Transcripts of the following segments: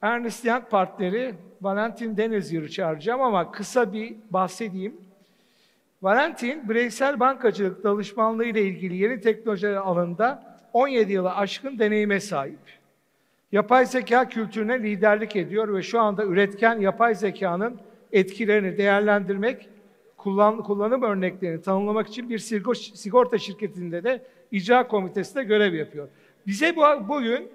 Ernst Young partneri Valentin Denuziere'ı çağıracağım ama kısa bir bahsedeyim. Valentin, bireysel bankacılık danışmanlığı ile ilgili yeni teknolojiler alanında 17 yılı aşkın deneyime sahip. Yapay zeka kültürüne liderlik ediyor ve şu anda üretken yapay zekanın etkilerini değerlendirmek, kullanım örneklerini tanımlamak için bir sigorta şirketinde de icra komitesinde görev yapıyor. Bize bugün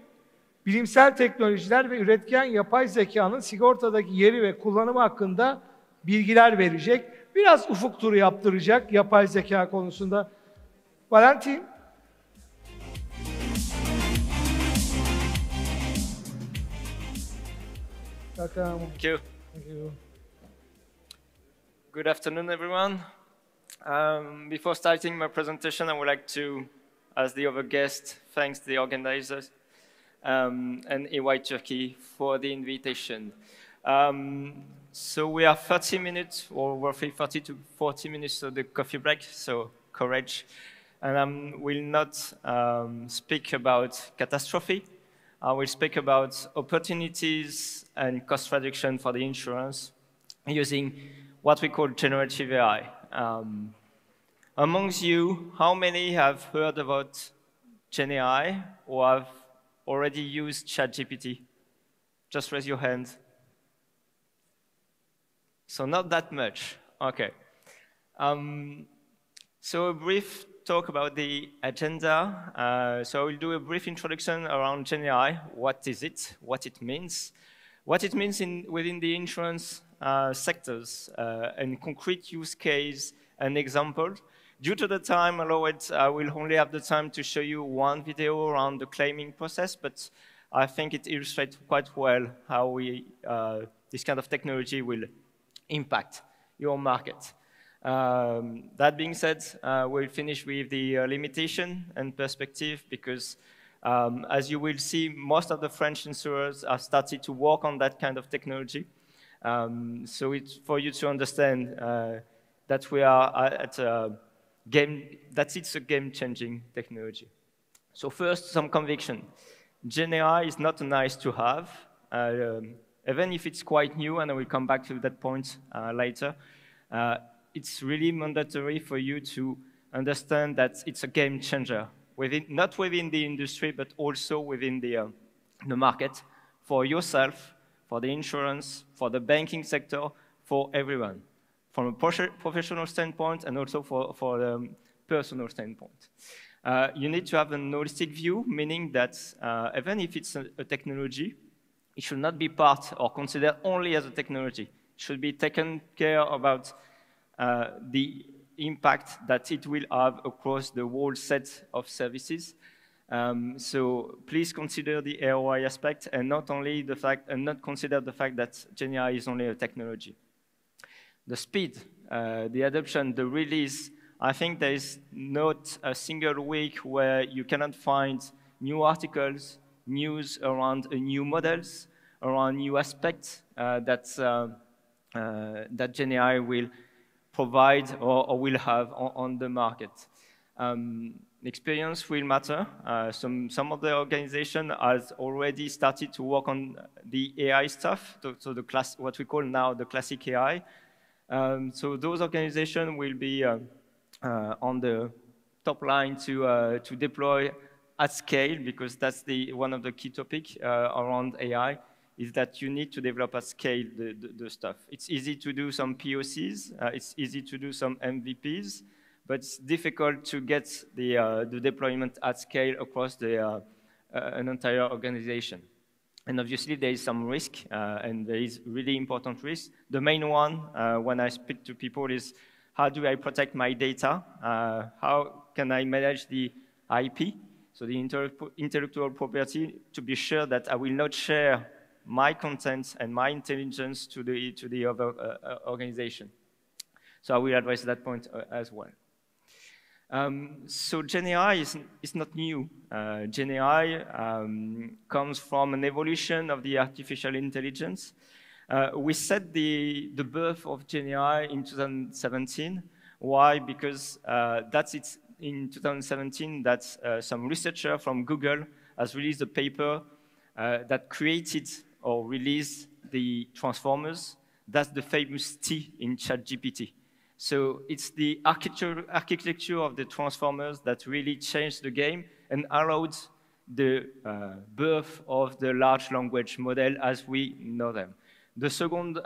bilimsel teknolojiler ve üretken yapay zekanın sigortadaki yeri ve kullanımı hakkında bilgiler verecek. Biraz ufuk turu yaptıracak yapay zeka konusunda. Valentin. Thank you. Thank you. Good afternoon, everyone. Before starting my presentation, I would like to, as the other guest, thank the organizers and EY Turkey for the invitation. So we are 30 minutes, or roughly 30 to 40 minutes of the coffee break, so courage. And I will not speak about catastrophe. I will speak about opportunities and cost reduction for the insurance using what we call generative AI. Amongst you, how many have heard about Gen AI or have already used ChatGPT? Just raise your hand. So not that much. Okay. So a brief talk about the agenda. So I will do a brief introduction around Gen AI. What is it? What it means? What it means within the insurance sectors, and concrete use case and example. Due to the time allowed, I will only have the time to show you one video around the claiming process, but I think it illustrates quite well how this kind of technology will impact your market. That being said, we'll finish with the limitation and perspective because, as you will see, most of the French insurers have started to work on that kind of technology. So it's for you to understand that we are at a it's a game-changing technology. So first, some conviction. Gen AI is not nice to have, even if it's quite new, and I will come back to that point later. It's really mandatory for you to understand that it's a game changer, not within the industry, but also within the market, for yourself, for the insurance, for the banking sector, for everyone, from a professional standpoint and also for the personal standpoint. You need to have a holistic view, meaning that even if it's a technology, it should not be part or considered only as a technology. It should be taken care about the impact that it will have across the whole set of services. So please consider the ROI aspect and not only the fact, and not consider the fact that Gen AI is only a technology. The speed, the adoption, the release, I think there is not a single week where you cannot find new articles, news around new models, around new aspects that Gen AI will provide or will have on the market. Experience will matter. Some of the organization has already started to work on the AI stuff, so what we call now the classic AI. So those organizations will be on the top line to deploy at scale, because that's one of the key topics around AI, is that you need to develop at scale the stuff. It's easy to do some POCs, it's easy to do some MVPs, but it's difficult to get the deployment at scale across an entire organization. And obviously there is some risk, and there is really important risk. The main one, when I speak to people, is how do I protect my data? How can I manage the IP, so the intellectual property, to be sure that I will not share my content and my intelligence to the other organization. So I will address that point as well. So Gen AI is not new. Gen AI comes from an evolution of the artificial intelligence. We set the birth of Gen AI in 2017. Why? Because that's in 2017 that some researcher from Google has released a paper that created or release the transformers. That's the famous T in ChatGPT. So it's the architecture of the transformers that really changed the game and allowed the birth of the large language model as we know them. The second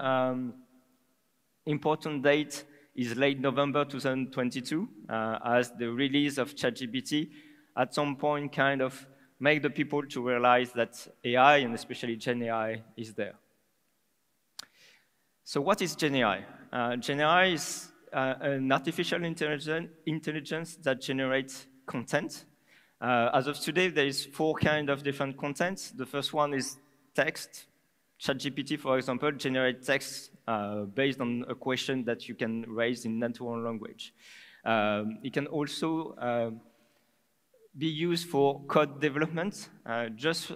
important date is late November 2022, as the release of ChatGPT at some point kind of make the people to realize that AI, and especially Gen AI, is there. So what is Gen AI? Gen AI is an artificial intelligence that generates content. As of today, there is 4 kinds of different contents. The first one is text. ChatGPT, for example, generates text based on a question that you can raise in natural language. It can also be used for code development. Just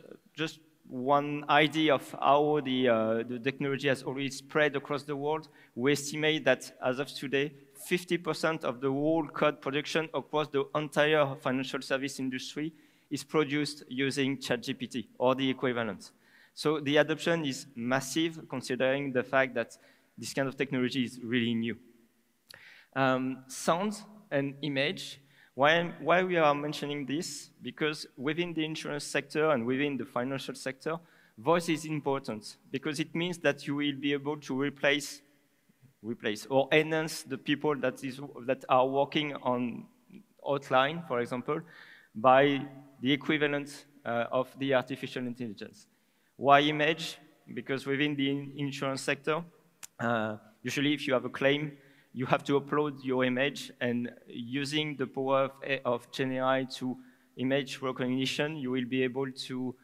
one idea of how the technology has already spread across the world. We estimate that as of today, 50% of the whole code production across the entire financial service industry is produced using ChatGPT or the equivalent. So the adoption is massive, considering the fact that this kind of technology is really new. Sound and image. Why we are mentioning this? Because within the insurance sector and within the financial sector, voice is important because it means that you will be able to replace or enhance the people that are working on outline, for example, by the equivalent of the artificial intelligence. Why image? Because within the insurance sector, usually if you have a claim, you have to upload your image, and using the power of Gen AI to image recognition, you will be able to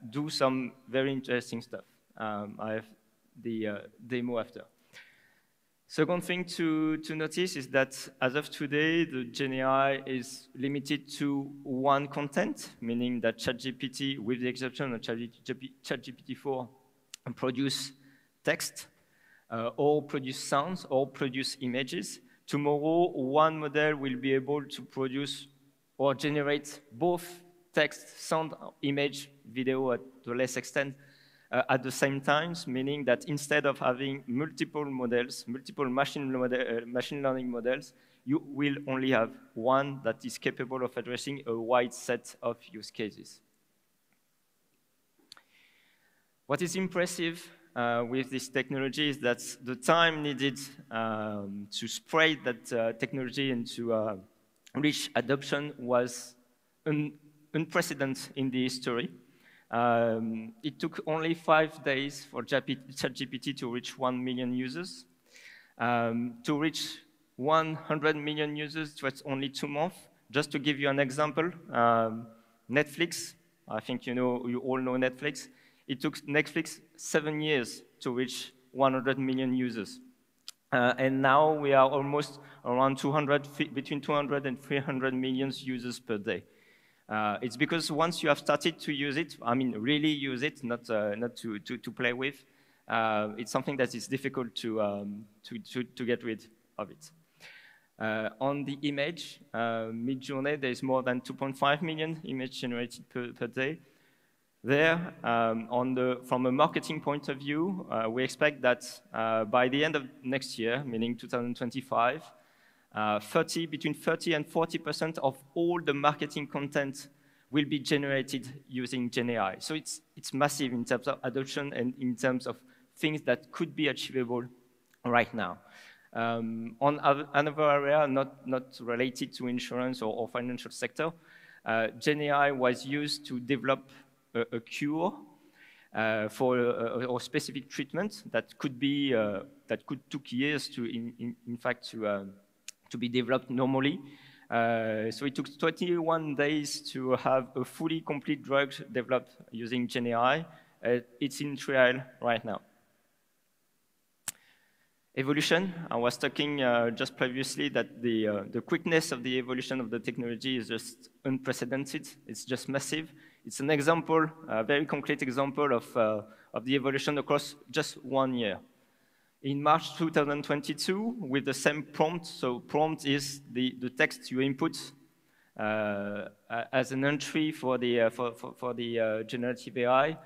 do some very interesting stuff. I have the demo after. Second thing to notice is that as of today, the Gen AI is limited to one content, meaning that ChatGPT, with the exception of ChatGPT-4, produce text, or produce sounds, or produce images. Tomorrow, one model will be able to produce or generate both text, sound, image, video at a less extent at the same time, meaning that instead of having multiple models, multiple machine learning models, you will only have one that is capable of addressing a wide set of use cases. What is impressive with this technology is that the time needed to spread that technology and to reach adoption was unprecedented in the history. It took only 5 days for ChatGPT to reach 1 million users. To reach 100 million users, it was only 2 months. Just to give you an example, Netflix, I think you all know Netflix. It took Netflix 7 years to reach 100 million users. And now we are almost around between 200 and 300 million users per day. It's because once you have started to use it, I mean really use it, not to play with, it's something that is difficult to get rid of it. On the image, mid-journey, there is more than 2.5 million images generated per day. There, from a marketing point of view, we expect that by the end of next year, meaning 2025, between 30 and 40% of all the marketing content will be generated using Gen AI. So it's massive in terms of adoption and in terms of things that could be achievable right now. On another area, not related to insurance or financial sector, Gen AI was used to develop a cure for a specific treatment that could took years to, in fact, to be developed normally. So it took 21 days to have a fully complete drug developed using Gen AI. It's in trial right now. Evolution, I was talking just previously that the quickness of the evolution of the technology is just unprecedented. It's just massive. It's an example, a very concrete example of the evolution across just 1 year. In March 2022, with the same prompt, so prompt is the text you input as an entry for the generative AI.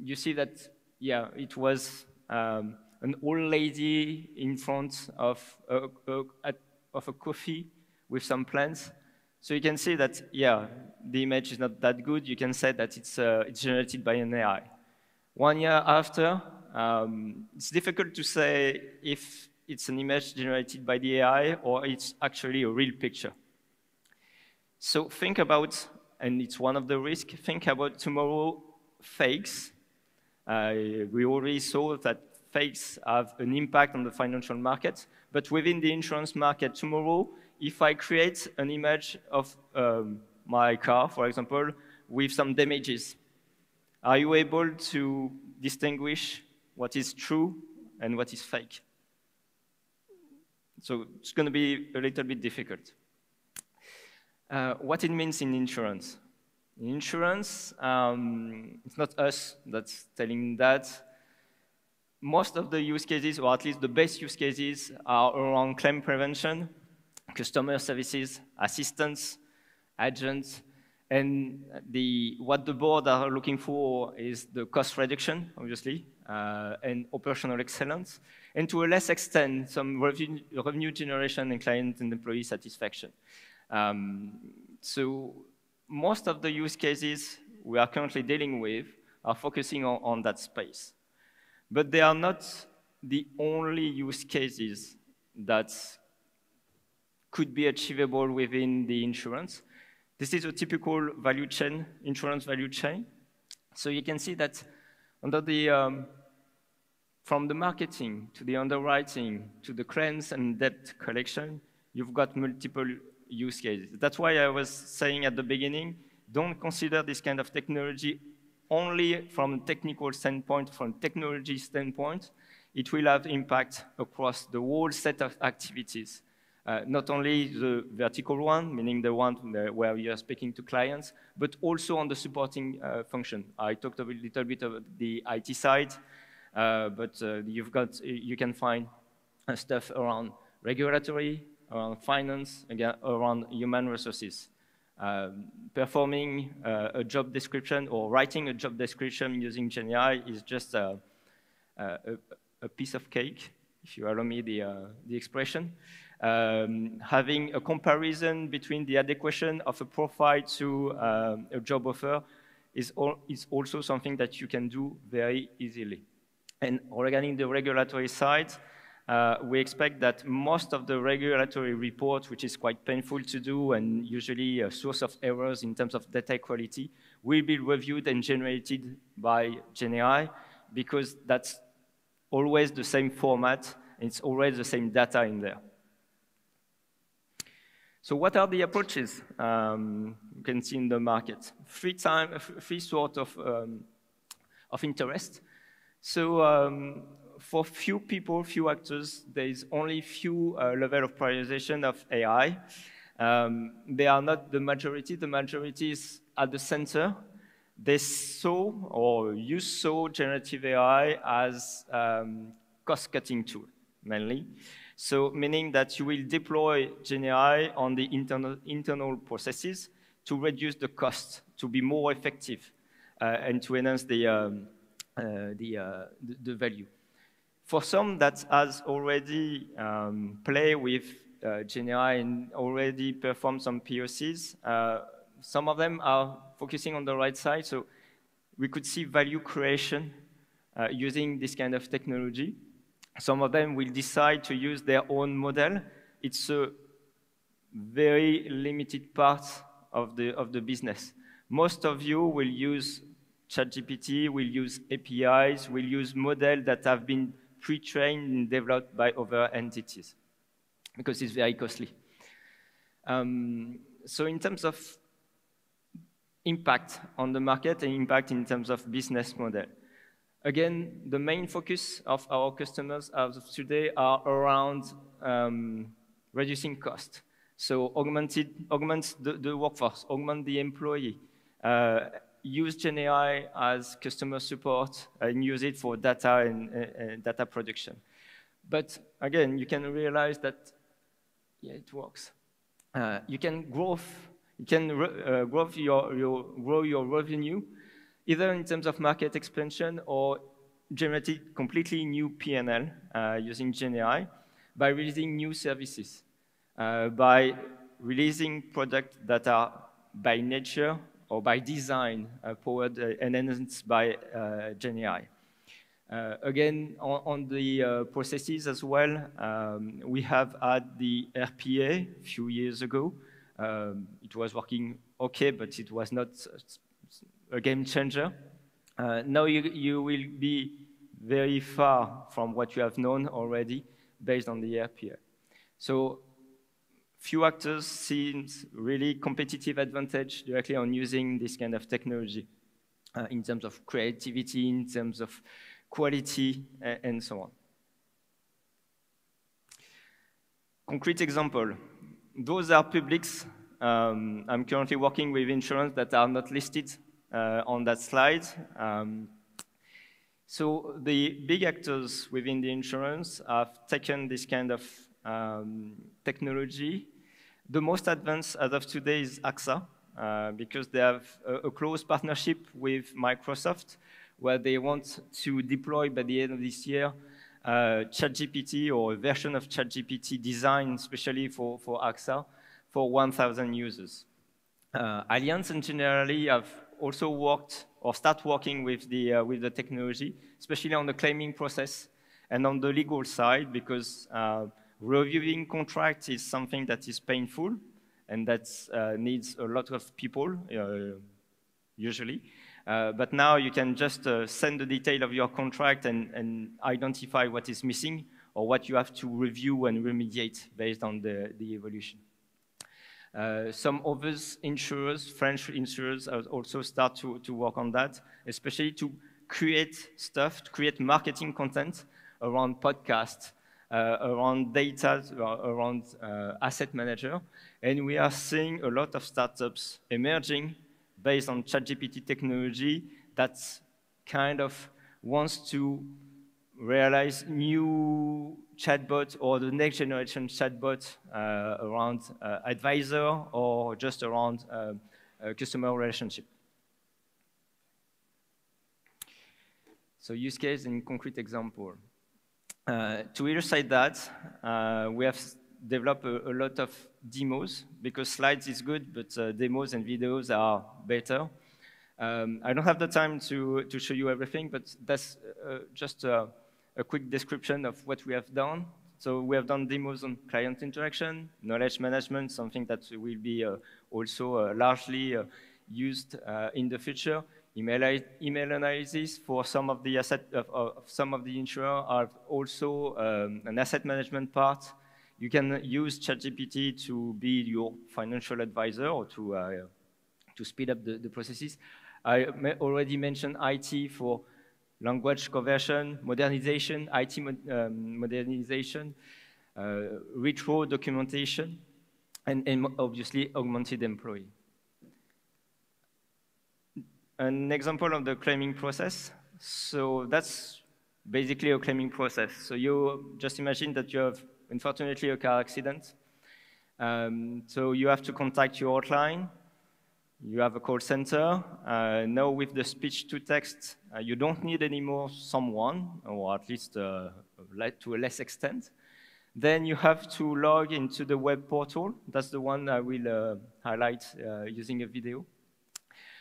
you see that, yeah, it was an old lady in front of a coffee with some plants. So you can see that, yeah, the image is not that good. You can say that it's generated by an AI. 1 year after, it's difficult to say if it's an image generated by the AI or it's actually a real picture. So think about, and it's one of the risks, think about tomorrow fakes. We already saw that fakes have an impact on the financial market, but within the insurance market tomorrow, if I create an image of my car, for example, with some damages, are you able to distinguish what is true and what is fake? So it's going to be a little bit difficult. What it means in insurance. In insurance, it's not us that's telling that. Most of the use cases, or at least the best use cases, are around claim prevention, customer services, assistance, agents, and what the board are looking for is the cost reduction, obviously, and operational excellence, and to a less extent, some revenue generation and client and employee satisfaction. So most of the use cases we are currently dealing with are focusing on that space. But they are not the only use cases that could be achievable within the insurance. This is a typical value chain, insurance value chain. So you can see that under from the marketing to the underwriting to the claims and debt collection, you've got multiple use cases. That's why I was saying at the beginning, don't consider this kind of technology only from a technical standpoint, from technology standpoint. It will have impact across the whole set of activities. Not only the vertical one, meaning the one where you are speaking to clients, but also on the supporting function. I talked a little bit about the IT side, but you can find stuff around regulatory, around finance, again, around human resources. Performing a job description or writing a job description using GenAI is just a piece of cake, if you allow me the expression. Having a comparison between the adequation of a profile to a job offer is also something that you can do very easily. And regarding the regulatory side, we expect that most of the regulatory reports, which is quite painful to do and usually a source of errors in terms of data quality, will be reviewed and generated by GenAI because that's always the same format, and it's always the same data in there. So what are the approaches you can see in the market? Three sort of interest. So for few people, few actors, there is only few level of prioritization of AI. They are not the majority. The majority is at the center. They saw or you saw generative AI as cost-cutting tool, mainly. So meaning that you will deploy GenAI on the internal processes to reduce the cost, to be more effective, and to enhance the value. For some that has already played with GenAI and already performed some POCs, some of them are focusing on the right side, so we could see value creation using this kind of technology. Some of them will decide to use their own model. It's a very limited part of the business. Most of you will use ChatGPT, will use APIs, will use models that have been pre-trained and developed by other entities because it's very costly. So in terms of impact on the market and impact in terms of business model, again, the main focus of our customers as of today are around reducing cost. So augment the workforce, augment the employee, use GenAI as customer support, and use it for data and data production. But again, you can realize that, yeah, it works. You can grow your revenue either in terms of market expansion or generated completely new P&L using GenAI by releasing new services, by releasing products that are by nature or by design powered and enhanced by GenAI. Again, on the processes as well, we have had the RPA a few years ago. It was working okay, but it was not a game changer. Now you will be very far from what you have known already based on the RPA. So few actors see really competitive advantage directly on using this kind of technology in terms of creativity, in terms of quality, and so on. Concrete example. Those are publics. I'm currently working with insurance that are not listed on that slide. So the big actors within the insurance have taken this kind of technology. The most advanced as of today is AXA, because they have a close partnership with Microsoft, where they want to deploy by the end of this year ChatGPT or a version of ChatGPT designed especially for AXA for 1,000 users. Allianz and generally have also worked or start working with the technology, especially on the claiming process and on the legal side, because reviewing contracts is something that is painful and that needs a lot of people, usually. But now you can just send the detail of your contract and identify what is missing or what you have to review and remediate based on the evolution. Some other insurers, French insurers, also start to work on that, especially to create stuff, to create marketing content around podcasts, around data, around asset manager. And we are seeing a lot of startups emerging based on ChatGPT technology that kind of wants to realize new chatbot or the next generation chatbot around advisor or just around customer relationship. So use case and concrete example. To illustrate that, we have developed a lot of demos because slides is good, but demos and videos are better. I don't have the time to show you everything, but that's just a quick description of what we have done. So we have done demos on client interaction, knowledge management, something that will be also largely used in the future. Email analysis for some of the some of the insurers are also an asset management part. You can use ChatGPT to be your financial advisor or to speed up the processes. I already mentioned IT for language conversion, modernization, IT modernization, retro documentation, and obviously augmented employee. An example of the claiming process. So that's basically a claiming process. So you just imagine that you have, unfortunately, a car accident. So you have to contact your hotline. You have a call center. Now with the speech-to-text, you don't need anymore someone, or at least to a less extent. Then you have to log into the web portal. That's the one I will highlight using a video.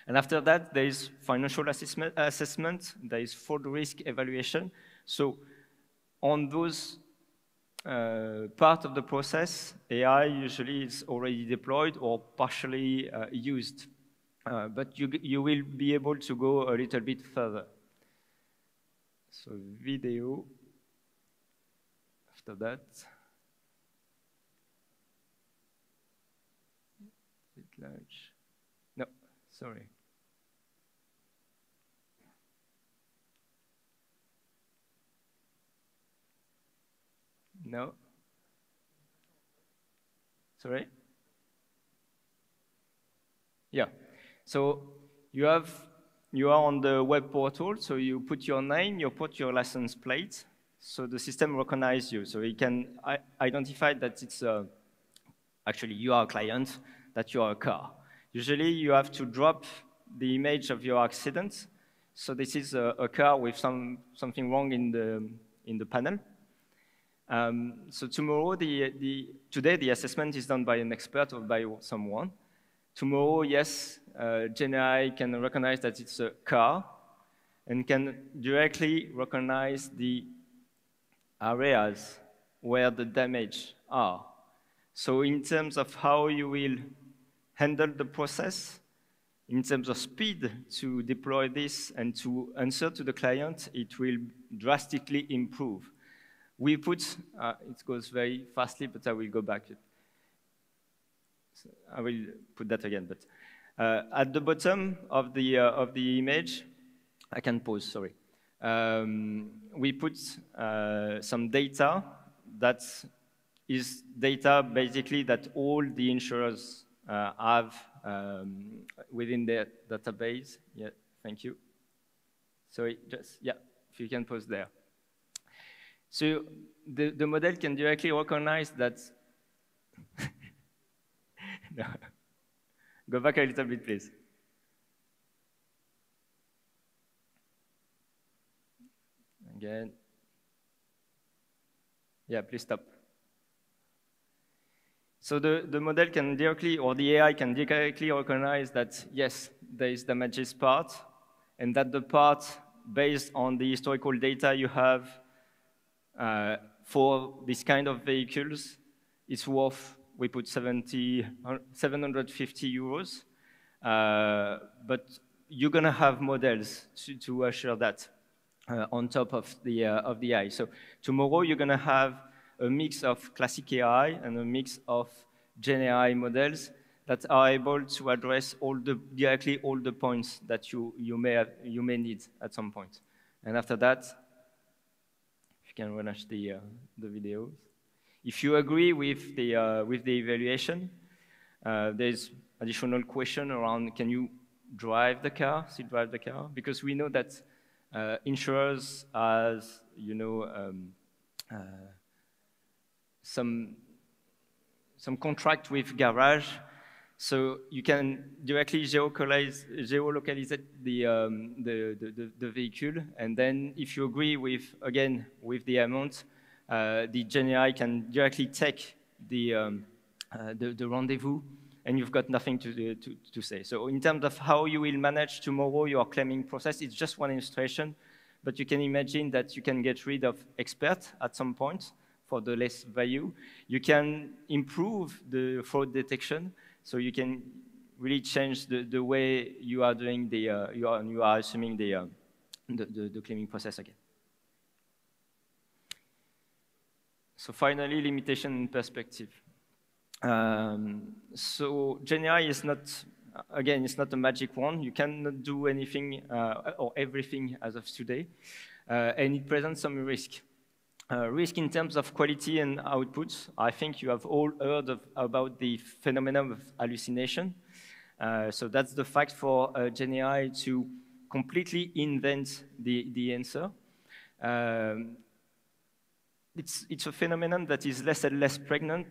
And after that, there is financial assessment. There is fraud risk evaluation. So on those part of the process, AI usually is already deployed or partially used. But you will be able to go a little bit further. So video. After that. Is it large? No, sorry. No. Sorry? Yeah. So you are on the web portal, so you put your name, you put your license plate, so the system recognizes you. So it can identify that it's actually you are a client, that you are a car. Usually you have to drop the image of your accident, So this is a car with something wrong in the panel. So tomorrow, today the assessment is done by an expert or by someone. Tomorrow, yes, GenAI can recognize that it's a car and can directly recognize the areas where the damage are. So in terms of how you will handle the process, in terms of speed to deploy this and to answer to the client, it will drastically improve. We put, it goes very fastly, but I will go back. So I will put that again. But at the bottom of the image, I can pause, sorry. We put some data that is data basically that all the insurers have within their database. Yeah, thank you. Sorry, just, yeah, if you can pause there. So the model can directly recognize that. No. Go back a little bit, please. Again. Yeah, please stop. So the model can directly, or the AI can directly recognize that, yes, there is damages part, and that the part based on the historical data you have for this kind of vehicles is worth, we put 750 euros. But you're going to have models to assure that on top of the AI. So tomorrow you're going to have a mix of classic AI and a mix of Gen AI models that are able to address directly all the points that you may need at some point. And after that, if you can run the videos. If you agree with the evaluation, there's additional question around: can you drive the car? Still drive the car? Because we know that insurers, as you know, some contract with garage, so you can directly geolocalize the vehicle, and then if you agree with the amount, the Gen AI can directly take the rendezvous, and you've got nothing to say. So in terms of how you will manage tomorrow your claiming process, it's just one illustration, but you can imagine that you can get rid of experts at some point for the less value. You can improve the fraud detection, so you can really change the way you are doing you are assuming the claiming process again. So finally, limitation and perspective. So GenAI is not, again, it's not a magic wand. You cannot do anything or everything as of today, and it presents some risk. Risk in terms of quality and outputs. I think you have all heard about the phenomenon of hallucination. So that's the fact for GenAI to completely invent the answer. It's a phenomenon that is less and less pregnant,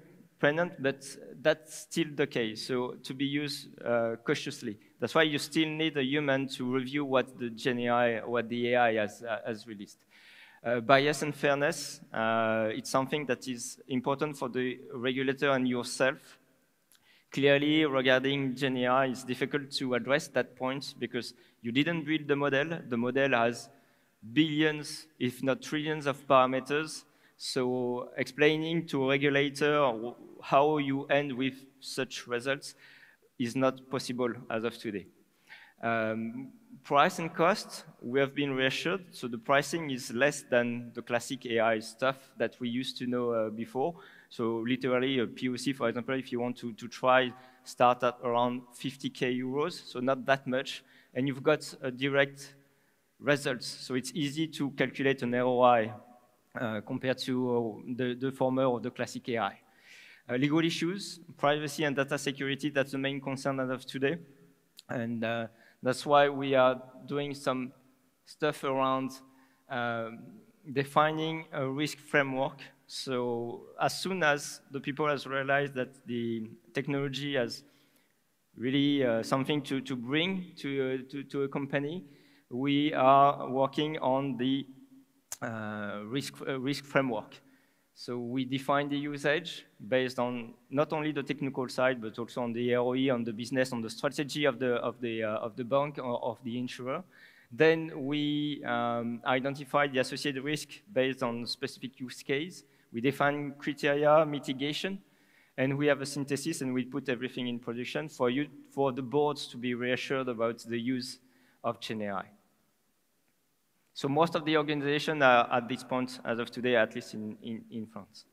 but that's still the case. So to be used cautiously. That's why you still need a human to review what the AI has released. Bias and fairness, it's something that is important for the regulator and yourself. Clearly, regarding GenAI, it's difficult to address that point because you didn't build the model. The model has billions, if not trillions of parameters. So explaining to a regulator how you end with such results is not possible as of today. Price and cost, we have been reassured. So the pricing is less than the classic AI stuff that we used to know before. So literally a POC, for example, if you want to try, start at around 50K euros, so not that much. And you've got direct results. So it's easy to calculate an ROI compared to the former or the classic AI. Legal issues, privacy and data security, that's the main concern as of today. And that's why we are doing some stuff around defining a risk framework. So as soon as the people has realized that the technology has really something to bring to a company, we are working on the risk framework. So we define the usage based on not only the technical side, but also on the ROE, on the business, on the strategy of the bank or of the insurer. Then we identify the associated risk based on specific use case. We define criteria, mitigation, and we have a synthesis, and we put everything in production for the boards to be reassured about the use of GenAI. So most of the organizations are at this point, as of today, at least in France.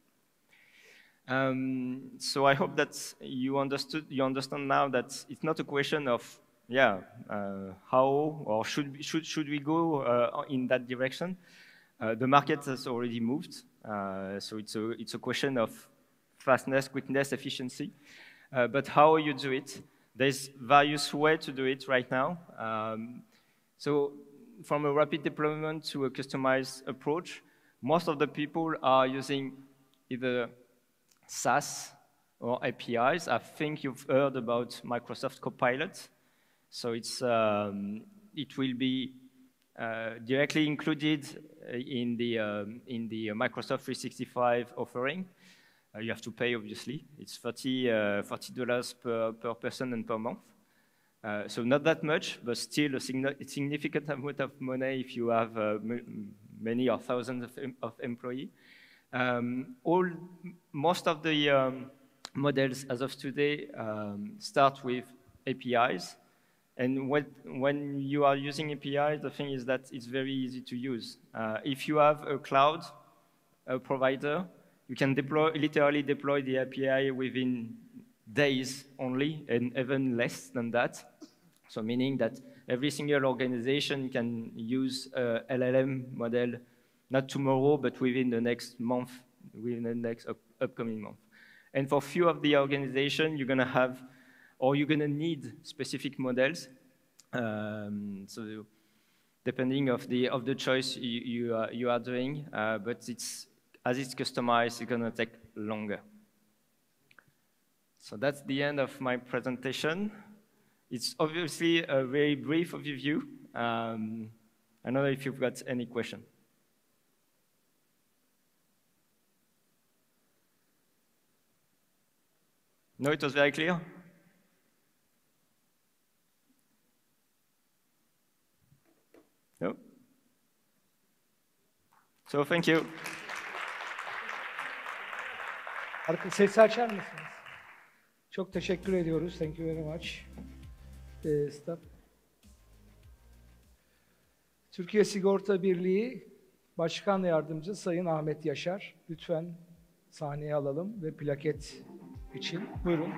So I hope that you understand now that it's not a question of, how or should we go in that direction. The market has already moved, so it's a question of fastness, quickness, efficiency. But how you do it? There's various ways to do it right now. So from a rapid deployment to a customized approach, most of the people are using either SaaS or APIs. I think you've heard about Microsoft Copilot. So it will be directly included in the Microsoft 365 offering. You have to pay, obviously. It's $40 per person and per month. So not that much, but still a significant amount of money if you have many or thousands of employees. Most of the models as of today start with APIs. And when you are using APIs, the thing is that it's very easy to use. If you have a cloud provider, you can literally deploy the API within days only, and even less than that. So meaning that every single organization can use a LLM model, not tomorrow, but within the next month, within the next upcoming month. And for few of the organizations, you're gonna have, or you're gonna need specific models. So depending of the choice you are doing, but as it's customized, it's gonna take longer. So that's the end of my presentation. It's obviously a very brief overview. I don't know if you've got any question. No, it was very clear? No? So thank you. Sesi açar mısınız? Çok teşekkür ediyoruz. Thank you very much. Stop. Türkiye Sigorta Birliği Başkan Yardımcısı Sayın Ahmet Yaşar. Lütfen sahneye alalım ve plaket için. Buyurun.